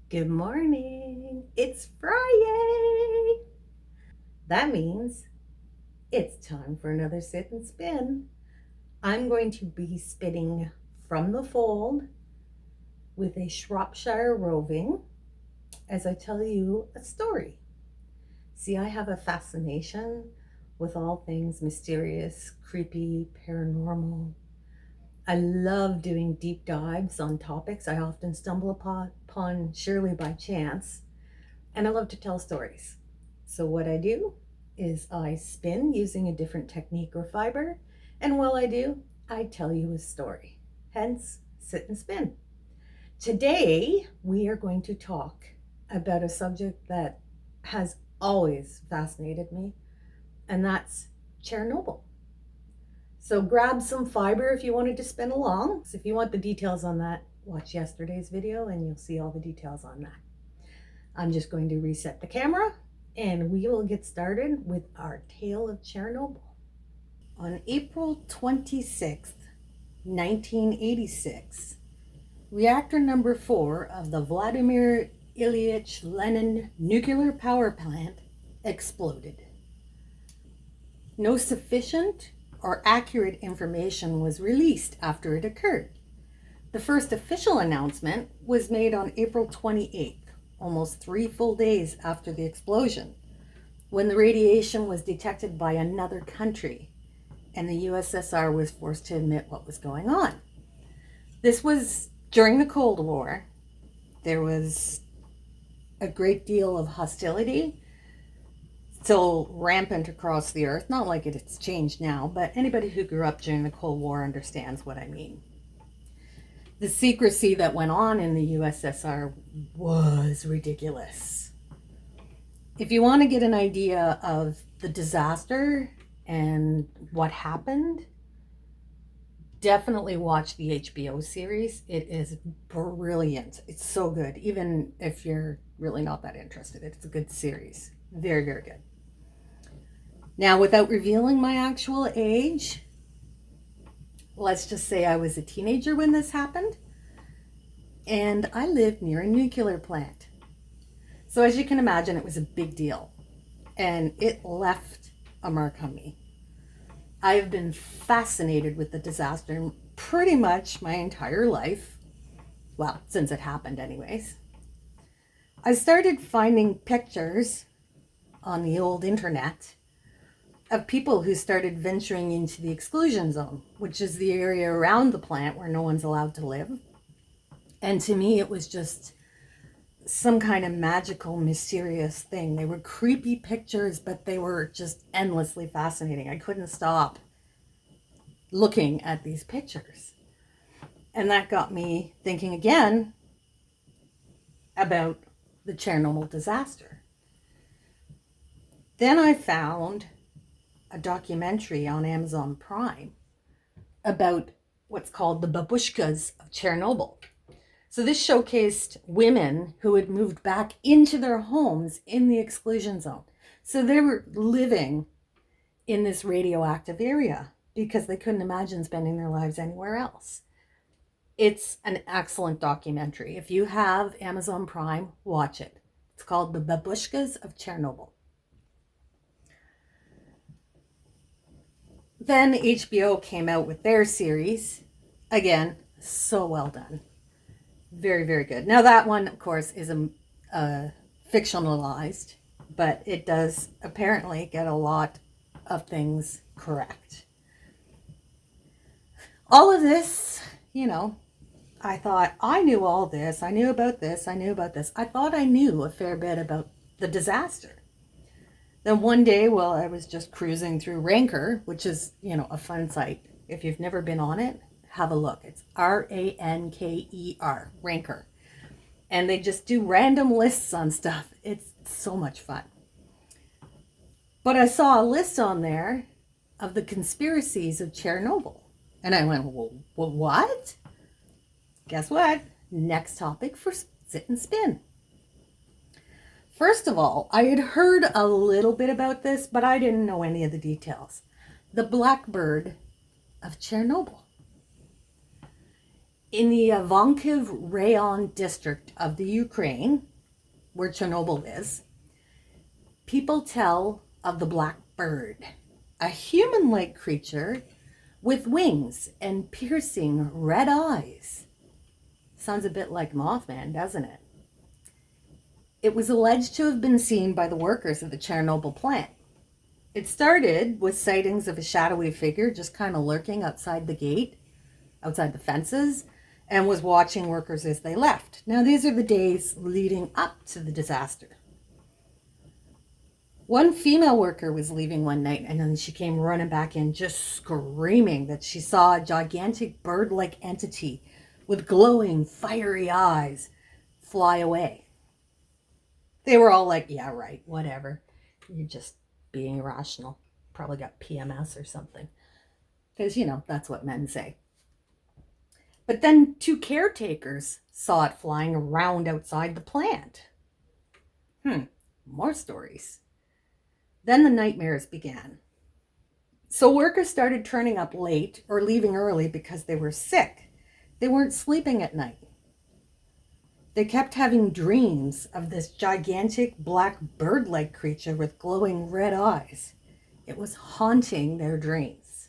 Good morning. It's Friday. That means it's time for another sit and spin. I'm going to be spinning from the fold with a Shropshire roving as I tell you a story. See, I have a fascination with all things mysterious, creepy, paranormal. I love doing deep dives on topics I often stumble upon surely by chance. And I love to tell stories. So, what I do is I spin using a different technique or fiber, and while I do, I tell you a story. Hence, sit and spin. Today, we are going to talk about a subject that has always fascinated me, and that's Chernobyl. So, grab some fiber if you wanted to spin along. So, if you want the details on that, watch yesterday's video and you'll see all the details on that. I'm just going to reset the camera and we will get started with our tale of Chernobyl. On April 26th, 1986, reactor number 4 of the Vladimir Ilyich Lenin nuclear power plant exploded. No sufficient or accurate information was released after it occurred. The first official announcement was made on April 28th. Almost 3 full days after the explosion, when the radiation was detected by another country and the USSR was forced to admit what was going on. This was during the Cold War. There was a great deal of hostility still rampant across the earth. Not like it's changed now, but anybody who grew up during the Cold War understands what I mean. The secrecy that went on in the USSR was ridiculous. If you want to get an idea of the disaster and what happened, definitely watch the HBO series. It is brilliant. It's so good. Even if you're really not that interested, it's a good series. Very, very good. Now, without revealing my actual age, let's just say I was a teenager when this happened, and I lived near a nuclear plant. So as you can imagine, it was a big deal, and it left a mark on me. I've been fascinated with the disaster pretty much my entire life. Well, since it happened anyways. I started finding pictures on the old internet of people who started venturing into the exclusion zone, which is the area around the plant where no one's allowed to live. And to me, it was just some kind of magical, mysterious thing. They were creepy pictures, but they were just endlessly fascinating. I couldn't stop looking at these pictures. And that got me thinking again about the Chernobyl disaster. Then I found a documentary on Amazon Prime about what's called the babushkas of Chernobyl. So this showcased women who had moved back into their homes in the exclusion zone. So they were living in this radioactive area because they couldn't imagine spending their lives anywhere else. It's an excellent documentary. If you have Amazon Prime, watch it. It's called The Babushkas of Chernobyl. Then HBO came out with their series. Again, so well done. Very, very good. Now that one, of course, is fictionalized, but it does apparently get a lot of things correct. All of this, I thought I knew all this. I knew about this. I knew about this. I thought I knew a fair bit about the disaster. Then one day, while I was just cruising through Ranker, which is, a fun site. If you've never been on it, have a look. It's Ranker, Ranker. And they just do random lists on stuff. It's so much fun. But I saw a list on there of the conspiracies of Chernobyl. And I went, well, what? Guess what? Next topic for Sit and Spin. First of all, I had heard a little bit about this, but I didn't know any of the details. The blackbird of Chernobyl. In the Ivankiv Rayon district of the Ukraine, where Chernobyl is, people tell of the black bird, a human-like creature with wings and piercing red eyes. Sounds a bit like Mothman, doesn't it? It was alleged to have been seen by the workers of the Chernobyl plant. It started with sightings of a shadowy figure just kind of lurking outside the gate, outside the fences, and was watching workers as they left. Now, these are the days leading up to the disaster. One female worker was leaving one night, and then she came running back in just screaming that she saw a gigantic bird-like entity with glowing, fiery eyes fly away. They were all like, yeah, right, whatever. You're just being irrational. Probably got PMS or something. Because, that's what men say. But then 2 caretakers saw it flying around outside the plant. More stories. Then the nightmares began. So workers started turning up late or leaving early because they were sick. They weren't sleeping at night. They kept having dreams of this gigantic black bird-like creature with glowing red eyes. It was haunting their dreams.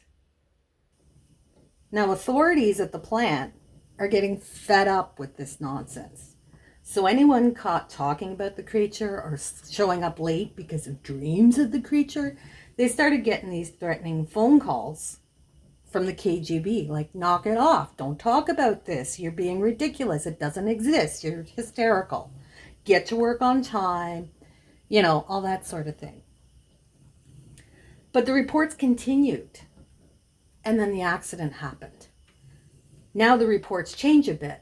Now, authorities at the plant are getting fed up with this nonsense. So anyone caught talking about the creature or showing up late because of dreams of the creature, they started getting these threatening phone calls from the KGB, like, knock it off, don't talk about this, you're being ridiculous, it doesn't exist, you're hysterical, get to work on time, all that sort of thing. But the reports continued, and then the accident happened. Now the reports change a bit.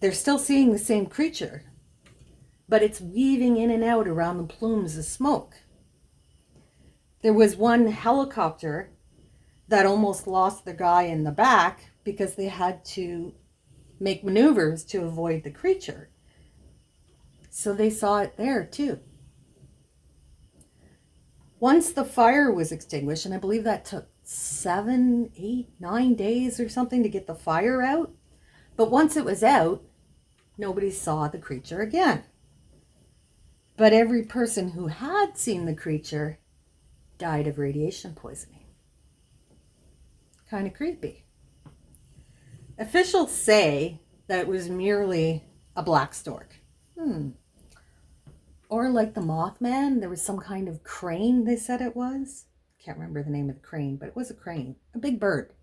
They're still seeing the same creature, but it's weaving in and out around the plumes of smoke. There was one helicopter that almost lost the guy in the back because they had to make maneuvers to avoid the creature. So they saw it there too. Once the fire was extinguished, and I believe that took 7, 8, 9 days or something to get the fire out, but once it was out, nobody saw the creature again. But every person who had seen the creature died of radiation poisoning. Kind of creepy. Officials say that it was merely a black stork. Or like the Mothman, there was some kind of crane they said it was. Can't remember the name of the crane, but it was a crane, a big bird.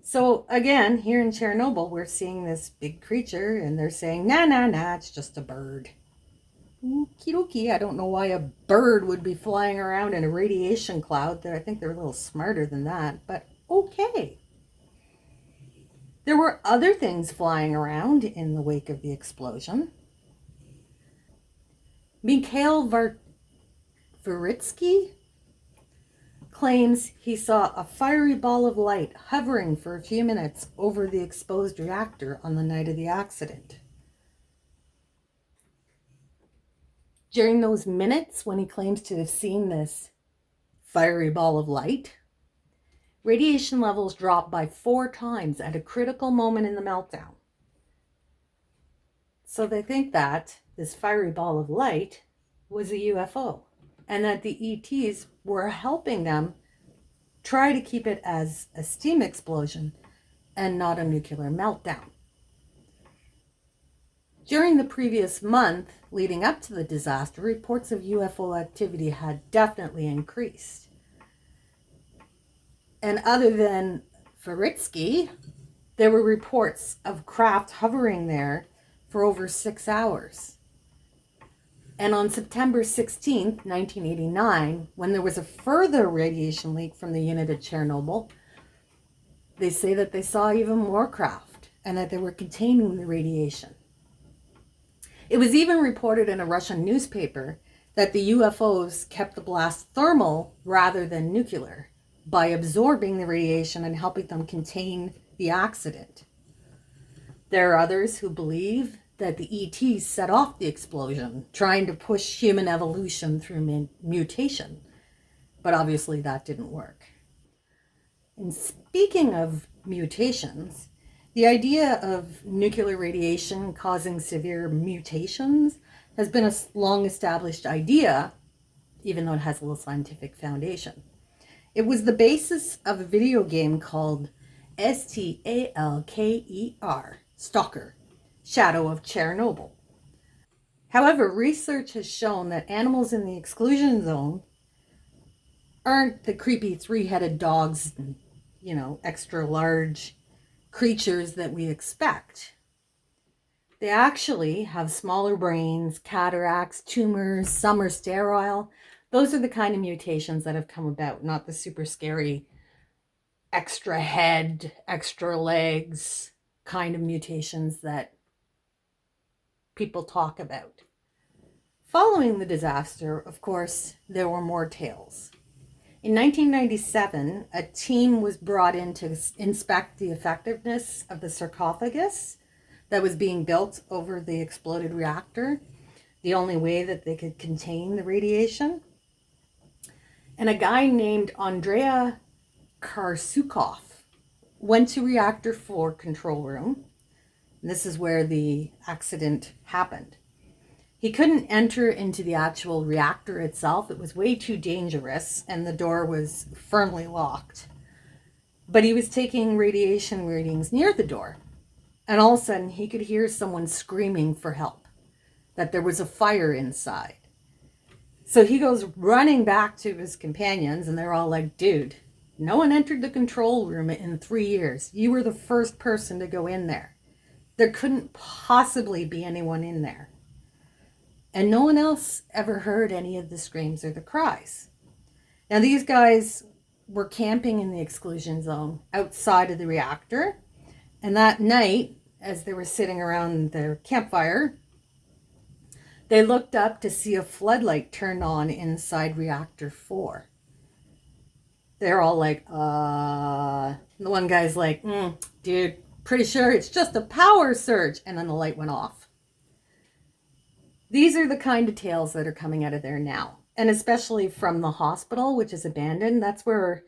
So again, here in Chernobyl, we're seeing this big creature and they're saying, nah, it's just a bird. Okie dokie, I don't know why a bird would be flying around in a radiation cloud. I think they're a little smarter than that, but okay. There were other things flying around in the wake of the explosion. Mikhail Varitsky claims he saw a fiery ball of light hovering for a few minutes over the exposed reactor on the night of the accident. During those minutes when he claims to have seen this fiery ball of light, radiation levels dropped by 4 times at a critical moment in the meltdown. So they think that this fiery ball of light was a UFO and that the ETs were helping them try to keep it as a steam explosion and not a nuclear meltdown. During the previous month leading up to the disaster, reports of UFO activity had definitely increased. And other than Varitsky, there were reports of craft hovering there for over 6 hours. And on September 16th, 1989, when there was a further radiation leak from the unit at Chernobyl, they say that they saw even more craft and that they were containing the radiation. It was even reported in a Russian newspaper that the UFOs kept the blast thermal rather than nuclear by absorbing the radiation and helping them contain the accident. There are others who believe that the ETs set off the explosion, trying to push human evolution through mutation. But obviously that didn't work. And speaking of mutations, the idea of nuclear radiation causing severe mutations has been a long established idea, even though it has a little scientific foundation. It was the basis of a video game called Stalker, Stalker, Shadow of Chernobyl. However, research has shown that animals in the exclusion zone aren't the creepy three-headed dogs and, extra large creatures that we expect. They actually have smaller brains, cataracts, tumors, some are sterile. Those are the kind of mutations that have come about, not the super scary extra head, extra legs kind of mutations that people talk about. Following the disaster, of course, there were more tales. In 1997, a team was brought in to inspect the effectiveness of the sarcophagus that was being built over the exploded reactor, the only way that they could contain the radiation. And a guy named Andrea Karsukov went to reactor 4 control room. This is where the accident happened. He couldn't enter into the actual reactor itself. It was way too dangerous and the door was firmly locked. But he was taking radiation readings near the door. And all of a sudden he could hear someone screaming for help, that there was a fire inside. So he goes running back to his companions and they're all like, dude, no one entered the control room in 3 years. You were the first person to go in there. There couldn't possibly be anyone in there. And no one else ever heard any of the screams or the cries. Now these guys were camping in the exclusion zone outside of the reactor. And that night, as they were sitting around their campfire, they looked up to see a floodlight turn on inside reactor 4. They're all like, The one guy's like, dude, pretty sure it's just a power surge. And then the light went off. These are the kind of tales that are coming out of there now. And especially from the hospital, which is abandoned. That's where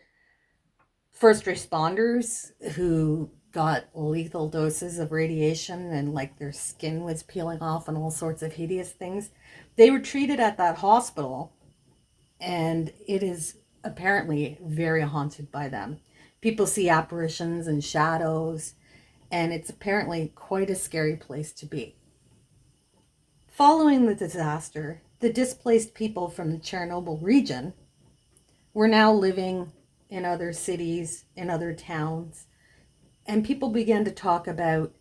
first responders who got lethal doses of radiation and like their skin was peeling off and all sorts of hideous things, they were treated at that hospital. And it is apparently very haunted by them. People see apparitions and shadows, and it's apparently quite a scary place to be. Following the disaster, the displaced people from the Chernobyl region were now living in other cities, in other towns, and people began to talk about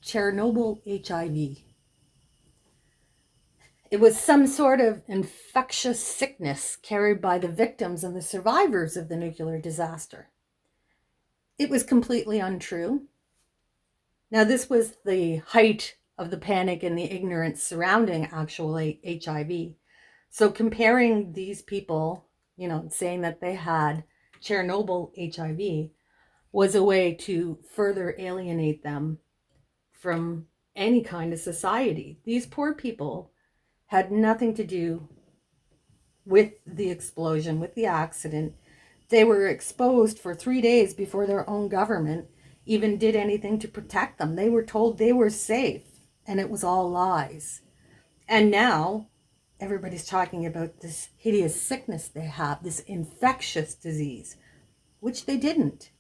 Chernobyl HIV. It was some sort of infectious sickness carried by the victims and the survivors of the nuclear disaster. It was completely untrue. Now, this was the height of the panic and the ignorance surrounding actual HIV. So comparing these people, saying that they had Chernobyl HIV was a way to further alienate them from any kind of society. These poor people had nothing to do with the explosion, with the accident. They were exposed for 3 days before their own government even did anything to protect them. They were told they were safe, and it was all lies. And now everybody's talking about this hideous sickness they have, this infectious disease, which they didn't.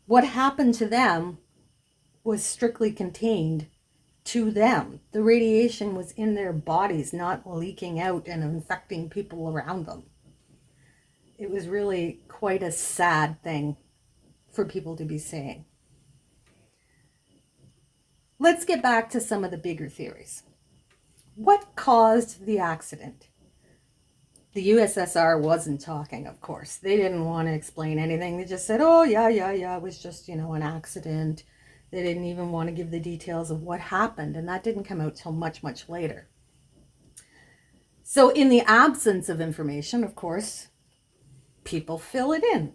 What happened to them was strictly contained to them. The radiation was in their bodies, not leaking out and infecting people around them. It was really quite a sad thing for people to be saying. Let's get back to some of the bigger theories. What caused the accident? The USSR wasn't talking, of course. They didn't want to explain anything. They just said, oh, yeah, it was just, an accident. They didn't even want to give the details of what happened, and that didn't come out till much, much later. So in the absence of information, of course, people fill it in.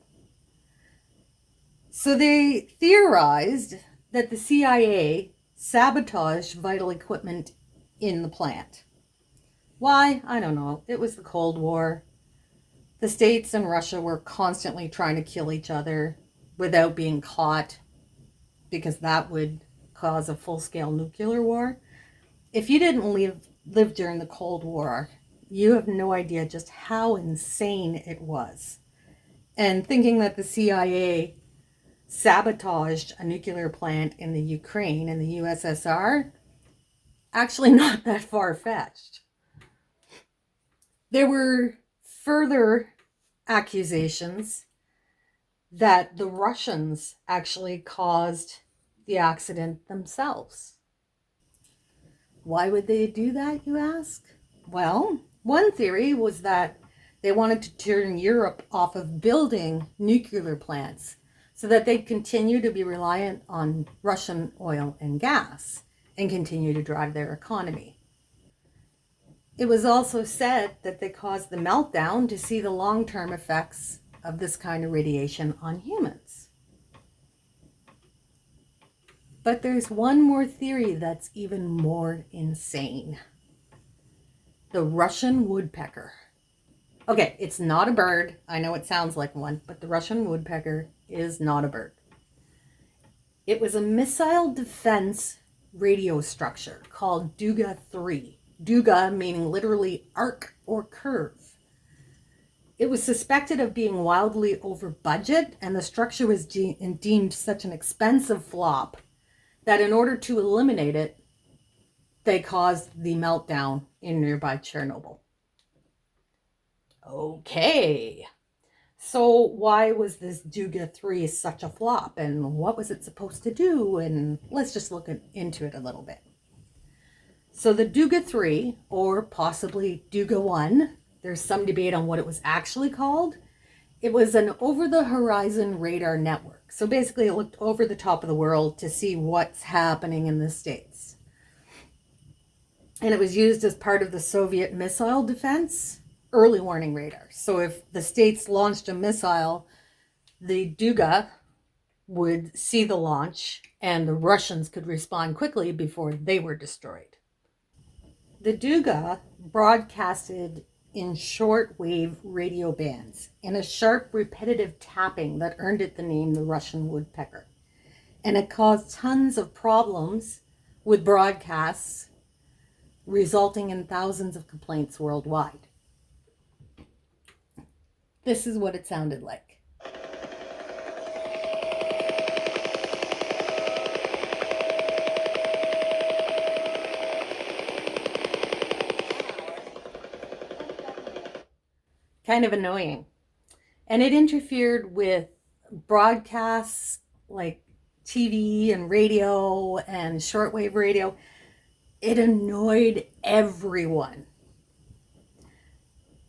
So they theorized that the CIA sabotaged vital equipment in the plant. Why? I don't know. It was the Cold War. The States and Russia were constantly trying to kill each other without being caught. because that would cause a full-scale nuclear war. If you didn't live during the Cold War, you have no idea just how insane it was. And thinking that the CIA sabotaged a nuclear plant in the Ukraine and the USSR, actually not that far-fetched. There were further accusations that the Russians actually caused the accident themselves. Why would they do that, you ask? Well, one theory was that they wanted to turn Europe off of building nuclear plants so that they'd continue to be reliant on Russian oil and gas and continue to drive their economy. It was also said that they caused the meltdown to see the long-term effects of this kind of radiation on humans. But there's one more theory that's even more insane. The Russian woodpecker. Okay, it's not a bird. I know it sounds like one, but the Russian woodpecker is not a bird. It was a missile defense radio structure called Duga 3. Duga meaning literally arc or curve. It was suspected of being wildly over budget, and the structure was deemed such an expensive flop that in order to eliminate it, they caused the meltdown in nearby Chernobyl. Okay, so why was this Duga 3 such a flop, and what was it supposed to do? And let's just look into it a little bit. So the Duga 3, or possibly Duga 1, there's some debate on what it was actually called. It was an over-the-horizon radar network. So basically it looked over the top of the world to see what's happening in the States. And it was used as part of the Soviet missile defense early warning radar. So if the States launched a missile, the Duga would see the launch and the Russians could respond quickly before they were destroyed. The Duga broadcasted in short-wave radio bands in a sharp, repetitive tapping that earned it the name the Russian Woodpecker. And it caused tons of problems with broadcasts, resulting in thousands of complaints worldwide. This is what it sounded like. Kind of annoying. And it interfered with broadcasts like TV and radio and shortwave radio. It annoyed everyone.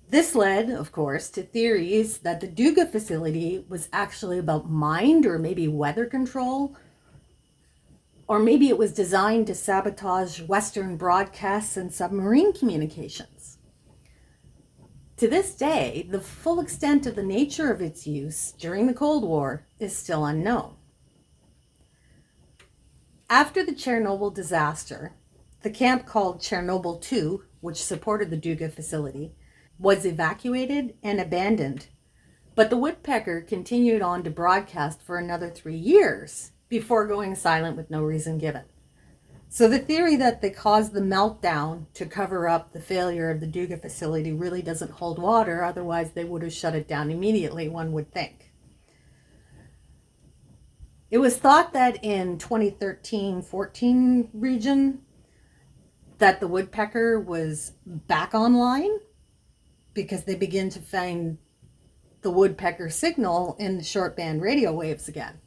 This led, of course, to theories that the Duga facility was actually about mind or maybe weather control, or maybe it was designed to sabotage Western broadcasts and submarine communications. To this day, the full extent of the nature of its use during the Cold War is still unknown. After the Chernobyl disaster, the camp called Chernobyl 2, which supported the Duga facility, was evacuated and abandoned, but the woodpecker continued on to broadcast for another 3 years before going silent with no reason given. So the theory that they caused the meltdown to cover up the failure of the Duga facility really doesn't hold water, otherwise they would have shut it down immediately, one would think. It was thought that in 2013-14 region that the woodpecker was back online because they begin to find the woodpecker signal in the short band radio waves again.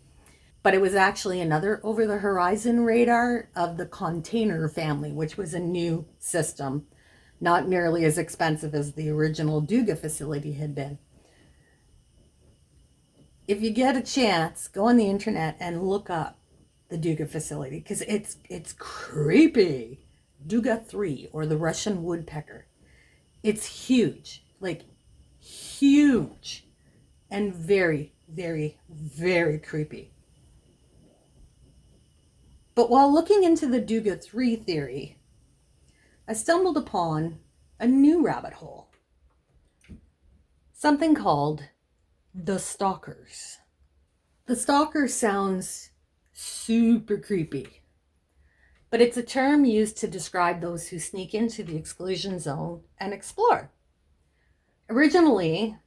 But it was actually another over-the-horizon radar of the container family, which was a new system, not nearly as expensive as the original Duga facility had been. If you get a chance, go on the internet and look up the Duga facility, because it's creepy. Duga 3, or the Russian woodpecker. It's huge, like huge, and very, very, very creepy. But while looking into the Duga 3 theory, I stumbled upon a new rabbit hole. Something called the Stalkers. The Stalkers sounds Super creepy. But it's a term used to describe those who sneak into the exclusion zone and explore. Originally,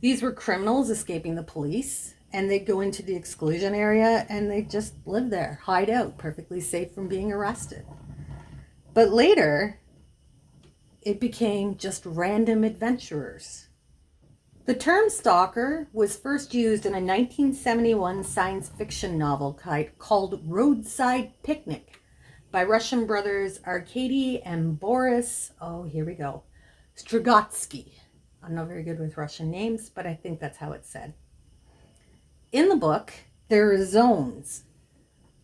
these were criminals escaping the police, and they'd go into the exclusion area and they'd just live there, hide out, perfectly safe from being arrested. But later, it became just random adventurers. The term stalker was first used in a 1971 science fiction novel called Roadside Picnic by Russian brothers Arkady and Boris, Strugatsky. I'm not very good with Russian names, but I think that's how it's said. In the book, there are zones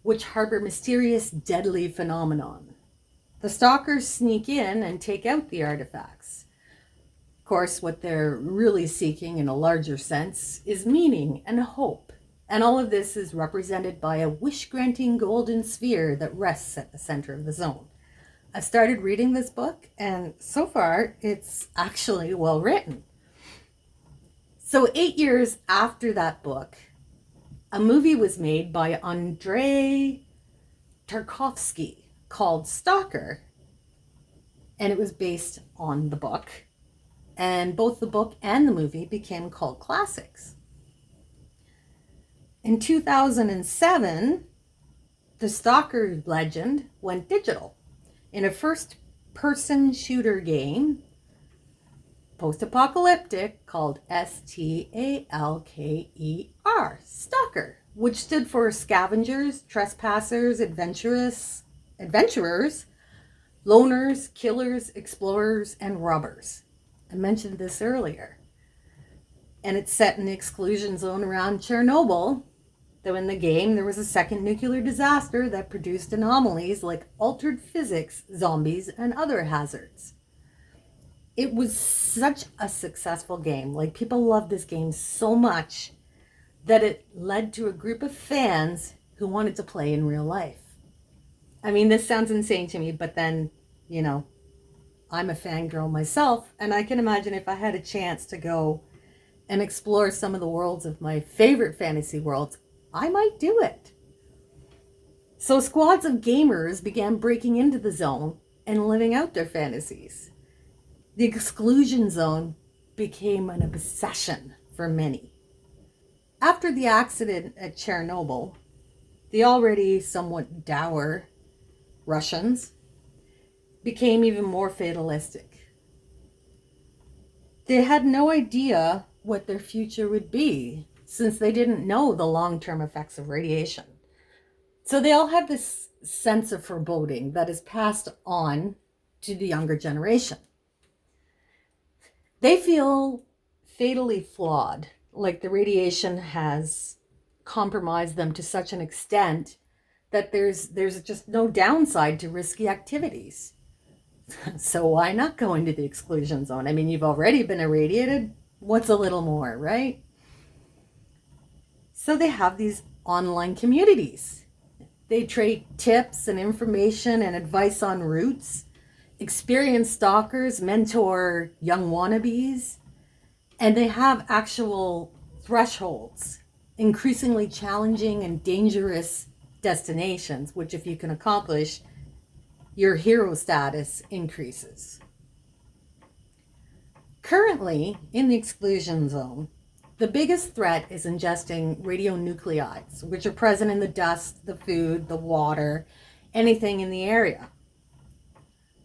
which harbor mysterious, deadly phenomenon. The stalkers sneak in and take out the artifacts. Of course, what they're really seeking in a larger sense is meaning and hope. And all of this is represented by a wish-granting golden sphere that rests at the center of the zone. I started reading this book, and so far, it's actually well written. So 8 years after that book, a movie was made by Andrei Tarkovsky called Stalker, and it was based on the book. And both the book and the movie became cult classics. In 2007, the Stalker legend went digital in a first-person shooter game, post-apocalyptic, called Stalker, Stalker, which stood for scavengers, trespassers, adventurers, loners, killers, explorers, and robbers. I mentioned this earlier. And it's set in the exclusion zone around Chernobyl, though in the game there was a second nuclear disaster that produced anomalies like altered physics, zombies, and other hazards. It was such a successful game. Like, people loved this game so much that it led to a group of fans who wanted to play in real life. I mean, this sounds insane to me, but then, I'm a fangirl myself, and I can imagine if I had a chance to go and explore some of the worlds of my favorite fantasy worlds, I might do it. So squads of gamers began breaking into the zone and living out their fantasies. The exclusion zone became an obsession for many. After the accident at Chernobyl, the already somewhat dour Russians became even more fatalistic. They had no idea what their future would be, since they didn't know the long-term effects of radiation. So they all have this sense of foreboding that is passed on to the younger generation. They feel fatally flawed, like the radiation has compromised them to such an extent that there's just no downside to risky activities. So why not go into the exclusion zone? I mean, you've already been irradiated. What's a little more, right? So they have these online communities. They trade tips and information and advice on routes. Experienced stalkers mentor young wannabes. And they have actual thresholds, increasingly challenging and dangerous destinations, which if you can accomplish, your hero status increases. Currently, in the exclusion zone, the biggest threat is ingesting radionuclides, which are present in the dust, the food, the water, anything in the area.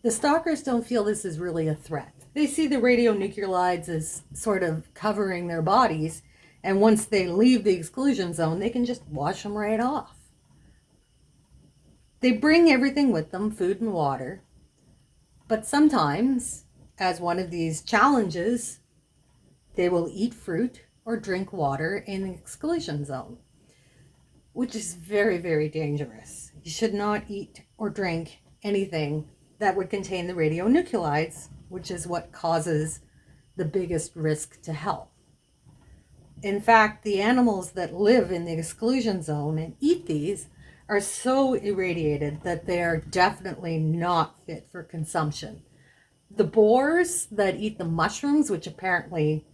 The stalkers don't feel this is really a threat. They see the radionuclides as sort of covering their bodies, and once they leave the exclusion zone, they can just wash them right off. They bring everything with them, food and water, but sometimes, as one of these challenges, they will eat fruit or drink water in the exclusion zone, which is very, very dangerous. You should not eat or drink anything that would contain the radionuclides, which is what causes the biggest risk to health. In fact, the animals that live in the exclusion zone and eat these are so irradiated that they are definitely not fit for consumption. The boars that eat the mushrooms, which apparently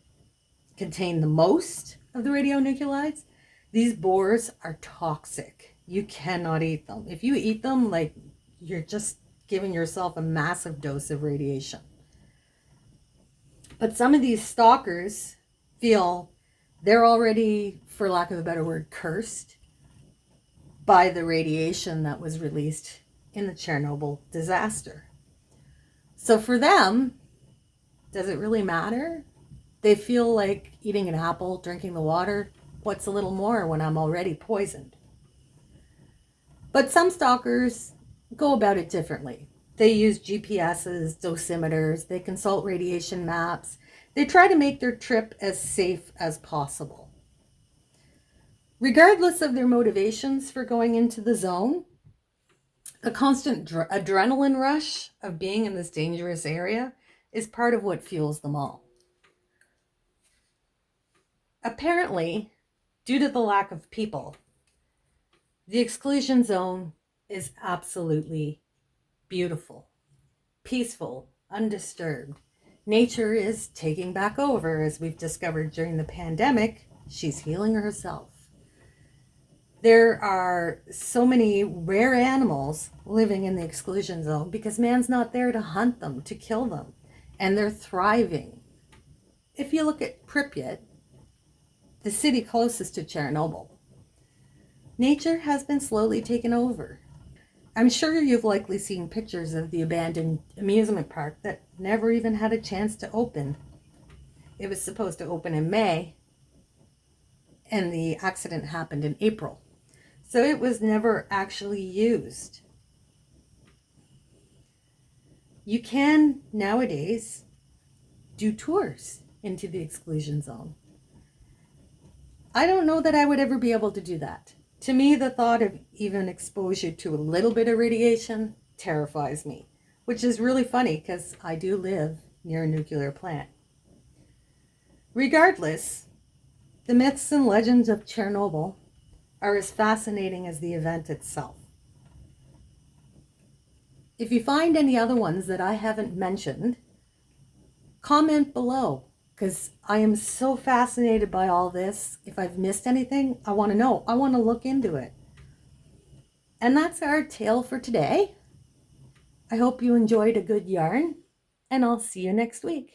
contain the most of the radionuclides, These boars are toxic. You cannot eat them. If you eat them, like, you're just giving yourself a massive dose of radiation. But some of these stalkers feel they're already, for lack of a better word, cursed by the radiation that was released in the Chernobyl disaster. So for them, does it really matter? They feel like eating an apple, drinking the water. What's a little more when I'm already poisoned? But some stalkers go about it differently. They use GPSs, dosimeters, they consult radiation maps. They try to make their trip as safe as possible. Regardless of their motivations for going into the zone, the constant adrenaline rush of being in this dangerous area is part of what fuels them all. Apparently, due to the lack of people, the exclusion zone is absolutely beautiful, peaceful, undisturbed. Nature is taking back over, as we've discovered during the pandemic. She's healing herself. There are so many rare animals living in the exclusion zone because man's not there to hunt them, to kill them, and they're thriving. If you look at Pripyat, the city closest to Chernobyl, nature has been slowly taken over. I'm sure you've likely seen pictures of the abandoned amusement park that never even had a chance to open. It was supposed to open in May, and the accident happened in April. So it was never actually used. You can nowadays do tours into the exclusion zone. I don't know that I would ever be able to do that. To me, the thought of even exposure to a little bit of radiation terrifies me, which is really funny because I do live near a nuclear plant. Regardless, the myths and legends of Chernobyl are as fascinating as the event itself. If you find any other ones that I haven't mentioned, comment below, because I am so fascinated by all this. If I've missed anything, I want to know. I want to look into it. And that's our tale for today. I hope you enjoyed a good yarn, and I'll see you next week.